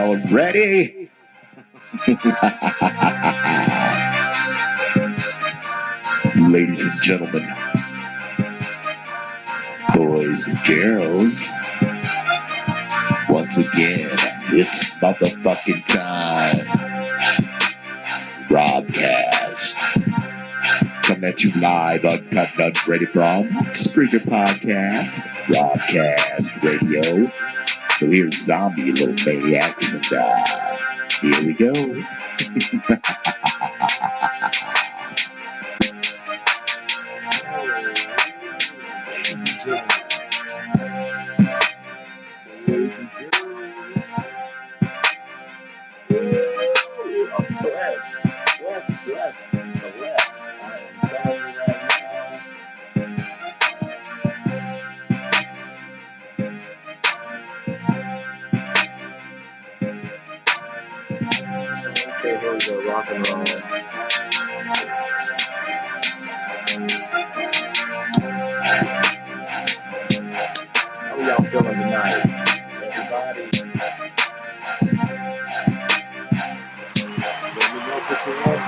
Already? Ladies and gentlemen, boys and girls, once again, it's motherfucking time. Robcast. Coming at you live, uncut and unrated from Spreaker Podcast, Robcast Radio. So here's Zombie, Little Maniacs, and here we go. Boys and girls, I'm blessed. I am telling you right now. Okay, here we go, rock and roll. How are y'all feeling tonight? Everybody? Let me know what you want to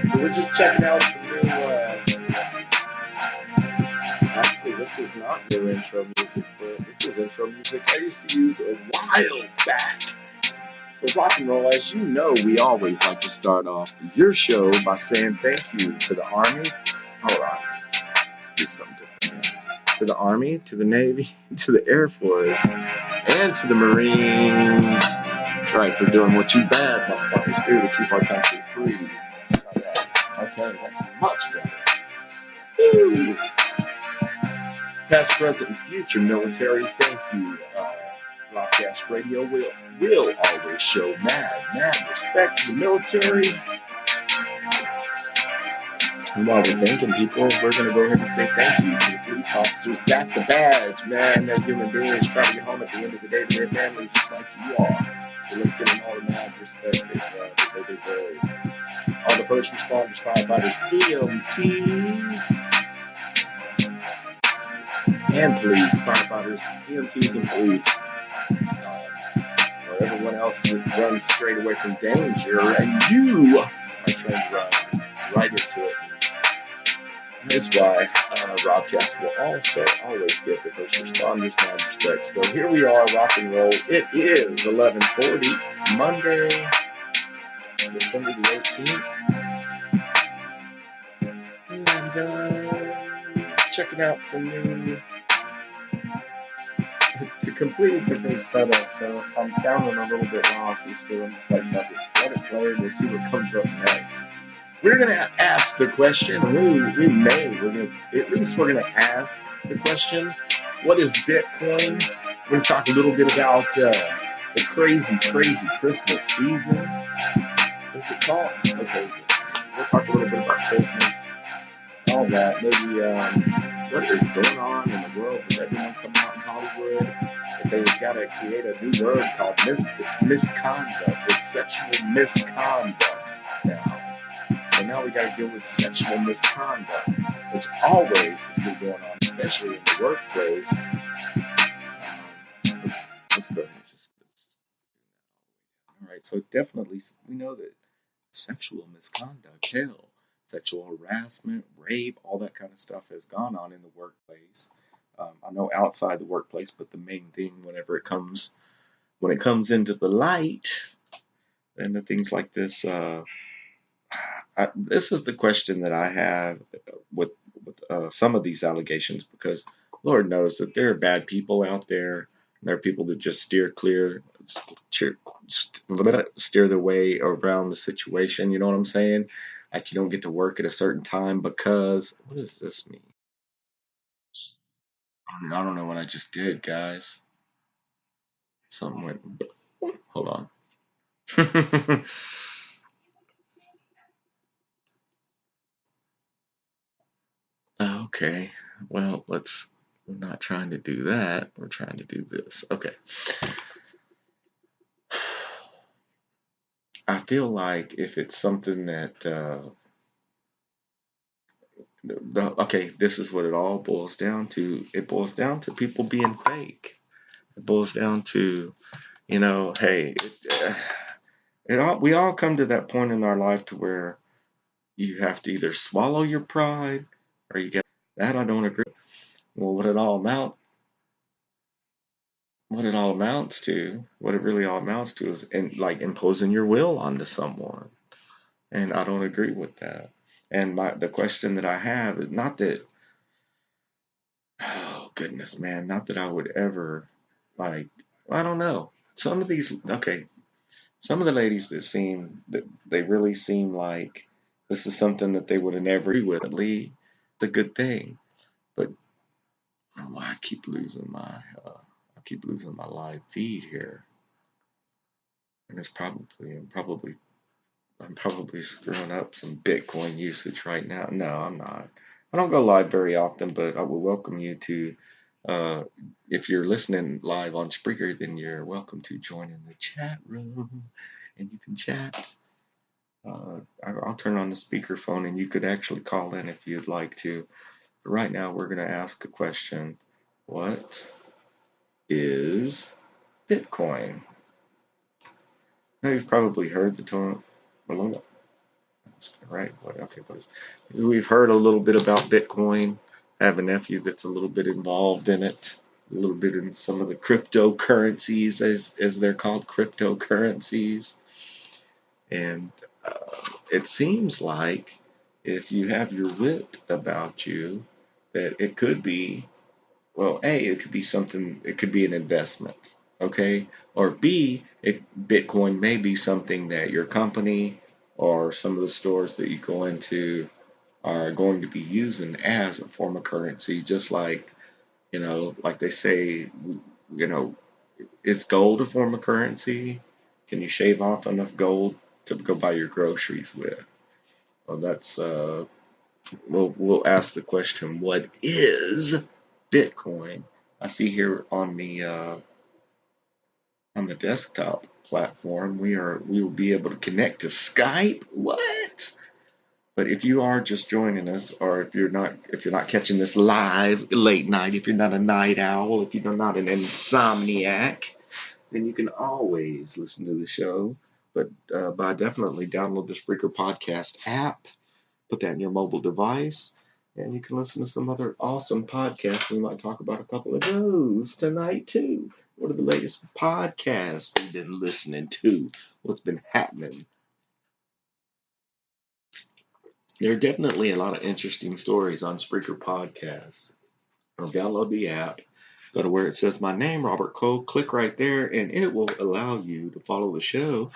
So we're just checking out some new, actually this is not new intro music, but this is intro music I used to use a while back. So rock and roll, as you know, we always like to start off your show by saying thank you to the Army. Hold on, let's do something different here. To the Army, to the Navy, to the Air Force, and to the Marines. Right, for doing what you bad motherfuckers do to keep our country free. Okay, that's much better. Woo. Past, present, and future military, thank you. Robcast Radio will always show mad respect to the military. And while we're thanking people, we're going to go ahead and say thank you to the police officers. Back the badge, man. They're human beings trying to get home at the end of the day to their families just like you are. So let's give them all the mad respect that they deserve. All the first responders, firefighters, EMTs, and police, firefighters, EMTs, and police. Or everyone else that runs straight away from danger, and you are trained to run right into it. That's why Robcast will also always give the first responders mad respect. So here we are, rock and roll. It is 11:40, Monday, December the 18th. And checking out some new, to complete different setup. So if I'm sounding a little bit lost, I'm just like, fuck it, just let it play. We'll see what comes up next. We're going to ask the question, at least we're going to ask the question, what is Bitcoin? We're going to talk a little bit about the crazy Christmas season. What's it called? Okay, we'll talk a little bit about Christmas, all that. Maybe what is going on in the world with everyone coming out in Hollywood. If they've got to create a new word called it's misconduct. It's sexual misconduct now. So now we got to deal with sexual misconduct, which always has been going on, especially in the workplace. Let's go ahead and just. All right, so definitely we know that sexual misconduct, sexual harassment, rape, all that kind of stuff has gone on in the workplace. I know outside the workplace, but the main thing when it comes into the light, and the things like this. This is the question that I have with some of these allegations, because Lord knows that there are bad people out there. There are people that just steer their way around the situation. You know what I'm saying? Like you don't get to work at a certain time because, what does this mean? I don't know what I just did, guys. Something went, hold on. Okay, well, we're not trying to do that. We're trying to do this. Okay. I feel like if it's something that Okay, this is what it all boils down to. It boils down to people being fake. It boils down to, hey, we all come to that point in our life to where you have to either swallow your pride or you get that. I don't agree. Well, what it really all amounts to is like imposing your will onto someone. And I don't agree with that. And the question that I have is not that, oh goodness, man, not that I would ever, like, I don't know. Some of the ladies that they really seem like this is something that they would have never agree with. It's a good thing, but oh, I keep losing my live feed here, and I'm probably screwing up some Bitcoin usage right now. No, I'm not. I don't go live very often, but I will welcome you to, uh, if you're listening live on Spreaker, then you're welcome to join in the chat room and you can chat. I'll turn on the speakerphone and you could actually call in if you'd like to. But right now, we're going to ask a question. What is Bitcoin? Now, you've probably heard the term. Right. Okay, boys. We've heard a little bit about Bitcoin. I have a nephew that's a little bit involved in it, a little bit in some of the cryptocurrencies, as they're called, cryptocurrencies. And it seems like if you have your wit about you, that it could be, well, A, it could be something, it could be an investment, okay? Or B, Bitcoin may be something that your company or some of the stores that you go into are going to be using as a form of currency, just like, like they say, you know, is gold a form of currency? Can you shave off enough gold to go buy your groceries with? Well, we'll ask the question, what is Bitcoin? I see here on the desktop platform, we will be able to connect to Skype. What? But if you are just joining us, or if you're not catching this live late night, if you're not a night owl, if you're not an insomniac, then you can always listen to the show. But by definitely download the Spreaker podcast app, put that in your mobile device, and you can listen to some other awesome podcasts. We might talk about a couple of those tonight too. What are the latest podcasts we've been listening to? What's been happening? There are definitely a lot of interesting stories on Spreaker Podcasts. Download the app, go to where it says my name, Robert Cole, click right there, and it will allow you to follow the show.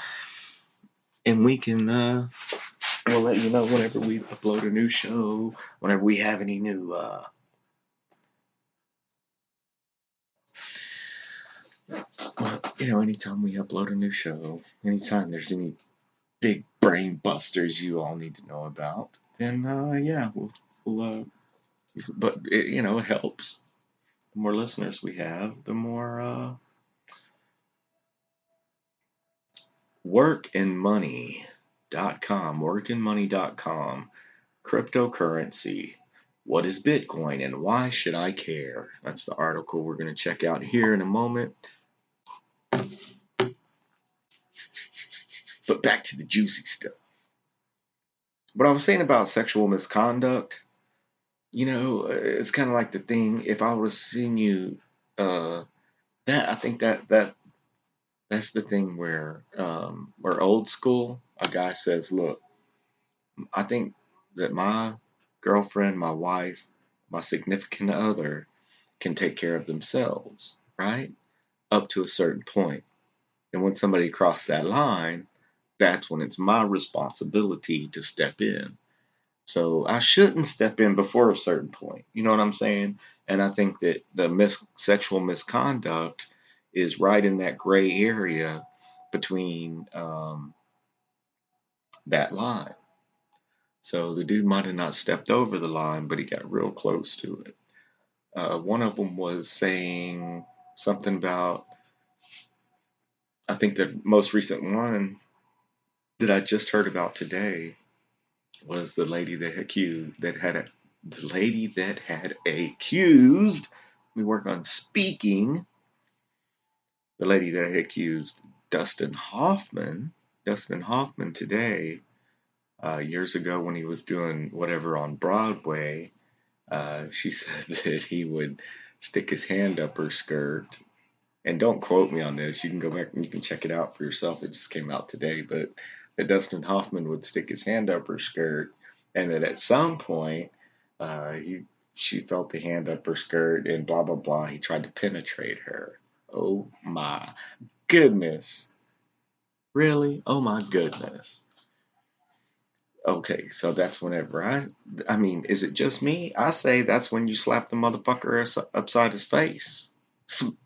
And we'll let you know whenever we upload a new show, whenever we have any new, anytime we upload a new show, anytime there's any big brain busters you all need to know about, then yeah, but it helps. The more listeners we have, the more workandmoney.com, cryptocurrency. What is Bitcoin and why should I care? That's the article we're going to check out here in a moment. But back to the juicy stuff. What I was saying about sexual misconduct, it's kind of like the thing. If I was seeing you, I think that's the thing where old school. A guy says, "Look, I think that my girlfriend, my wife, my significant other can take care of themselves, right? Up to a certain point. And when somebody crosses that line, that's when it's my responsibility to step in. So I shouldn't step in before a certain point. You know what I'm saying? And I think that the sexual misconduct is right in that gray area between that line. So the dude might have not stepped over the line, but he got real close to it. One of them was saying something about, I think the most recent one that I just heard about today was the lady that had the lady that had accused, we work on speaking, the lady that had accused Dustin Hoffman today, years ago when he was doing whatever on Broadway, she said that he would stick his hand up her skirt. And don't quote me on this. You can go back and you can check it out for yourself. It just came out today. But that Dustin Hoffman would stick his hand up her skirt, and that at some point, she felt the hand up her skirt, and blah blah blah. He tried to penetrate her. Oh my goodness! Really? Oh my goodness! Okay, so that's whenever I mean, is it just me? I say that's when you slap the motherfucker upside his face. Smack!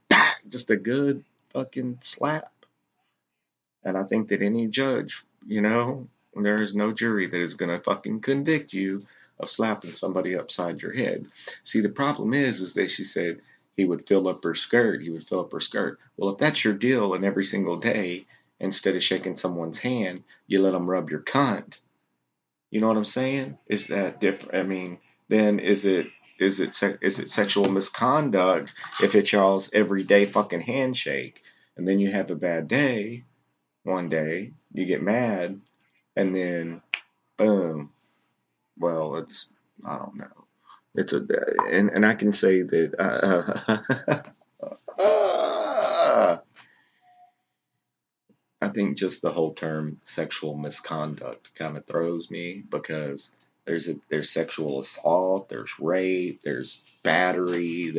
Just a good fucking slap. And I think that any judge, there is no jury that is gonna fucking convict you of slapping somebody upside your head. See, the problem is that she said he would fill up her skirt. He would fill up her skirt. Well, if that's your deal, and every single day, instead of shaking someone's hand, you let them rub your cunt. You know what I'm saying? Is that different? I mean, then is it sexual misconduct if it's y'all's everyday fucking handshake, and then you have a bad day one day, you get mad, and then boom. Well, I don't know. It's a and I can say that I think just the whole term sexual misconduct kind of throws me, because there's sexual assault, there's rape, there's battery,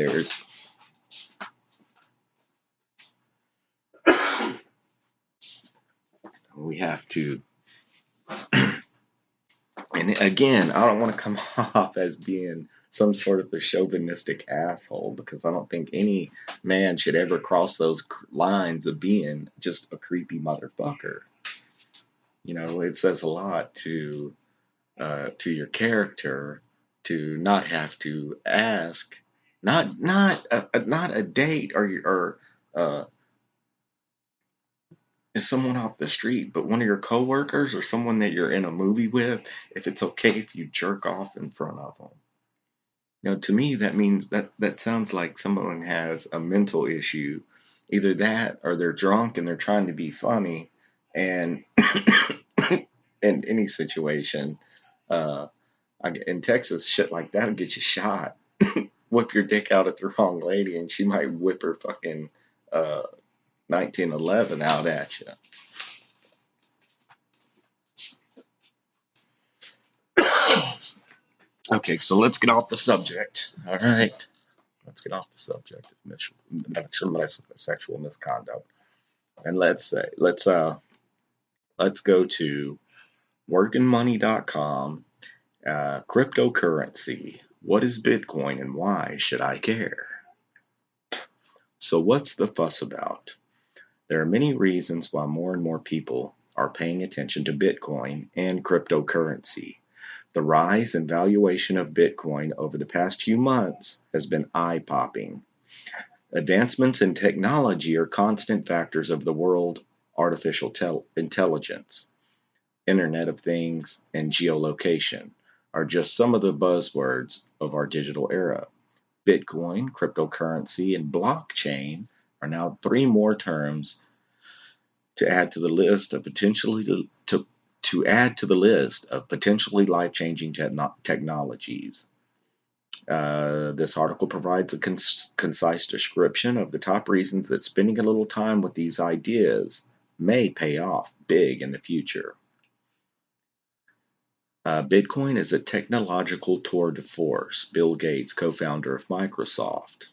we have to, and again, I don't want to come off as being some sort of a chauvinistic asshole, because I don't think any man should ever cross those lines of being just a creepy motherfucker. It says a lot to your character to not have to ask, not a date or is someone off the street, but one of your coworkers or someone that you're in a movie with, if it's okay if you jerk off in front of them. To me, that means that sounds like someone has a mental issue, either that or they're drunk and they're trying to be funny, and in any situation, in Texas, shit like that'll get you shot. Whip your dick out at the wrong lady, and she might whip her fucking 1911 out at you. Okay, so let's get off the subject. All right, let's get off the subject of sexual misconduct, and let's go to workingmoney.com. Cryptocurrency. What is Bitcoin and why should I care? So what's the fuss about? There are many reasons why more and more people are paying attention to Bitcoin and cryptocurrency. The rise and valuation of Bitcoin over the past few months has been eye-popping. Advancements in technology are constant factors of the world. Artificial intelligence, Internet of Things, and geolocation are just some of the buzzwords of our digital era. Bitcoin, cryptocurrency, and blockchain are now three more terms to add to the list of potentially life-changing technologies. This article provides a concise description of the top reasons that spending a little time with these ideas may pay off big in the future. Bitcoin is a technological tour de force. Bill Gates, co-founder of Microsoft.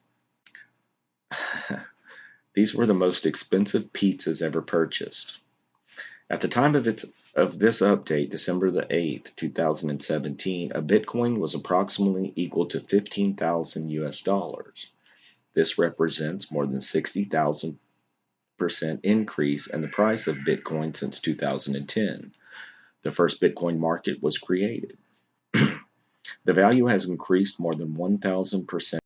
These were the most expensive pizzas ever purchased. At the time of this update, December the 8th, 2017, a Bitcoin was approximately equal to 15,000 US dollars. This represents more than 60,000% increase in the price of Bitcoin since 2010. The first Bitcoin market was created. The value has increased more than 1,000%